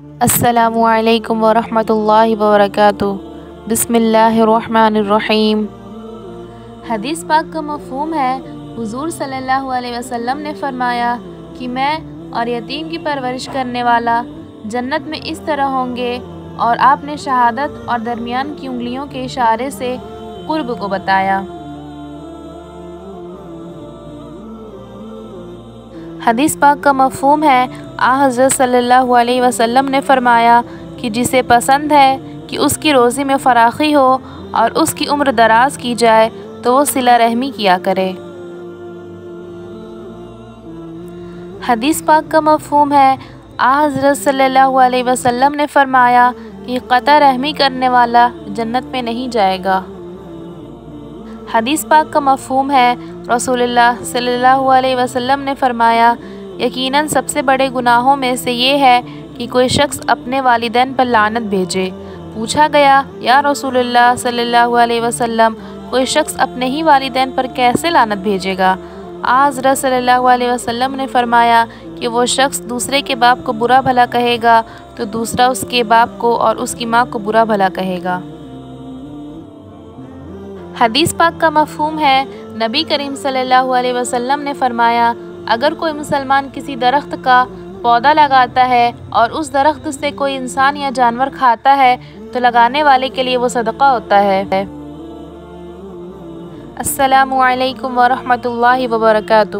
السلام علیکم ورحمۃ اللہ وبرکاتہ۔ بسم اللہ الرحمن الرحیم۔ حدیث پاک کا مفہوم ہے، حضور صلی اللہ علیہ وسلم نے فرمایا کہ میں اور یتیم کی پرورش کرنے والا جنت میں اس طرح ہوں گے، اور آپ نے شہادت اور درمیان کی انگلیوں کے اشارے سے قرب کو بتایا۔ حدیث پاک کا مفہوم ہے، حضرت صلی اللہ علیہ وسلم نے فرمایا کہ جسے پسند ہے کہ اس کی روزی میں فراخی ہو اور اس کی عمر دراز کی جائے تو وہ صلہ رحمی کیا کرے۔ حدیث پاک کا مفہوم ہے، حضرت صلی اللہ علیہ وسلم نے فرمایا کہ قطع رحمی کرنے والا جنت میں نہیں جائے گا۔ حدیث پاک کا مفہوم ہے، رسول اللہ صلی اللہ علیہ وسلم نے فرمایا، یقیناً سب سے بڑے گناہوں میں سے یہ ہے کہ کوئی شخص اپنے والدین پر لعنت بھیجے۔ پوچھا گیا، یا رسول اللہ صلی اللہ علیہ وسلم، کوئی شخص اپنے ہی والدین پر کیسے لعنت بھیجے گا؟ حضرت صلی اللہ علیہ وسلم نے فرمایا کہ وہ شخص دوسرے کے باپ کو برا بھلا کہے گا تو دوسرا اس کے باپ کو اور اس کی ماں کو برا بھلا کہے گا۔ حدیث پاک کا مفہوم ہے، نبی کریم صلی اللہ علیہ وسلم نے فرمایا، اگر کوئی مسلمان کسی درخت کا پودا لگاتا ہے اور اس درخت سے کوئی انسان یا جانور کھاتا ہے تو لگانے والے کے لیے وہ صدقہ ہوتا ہے۔ السلام علیکم ورحمۃ اللہ وبرکاتہ۔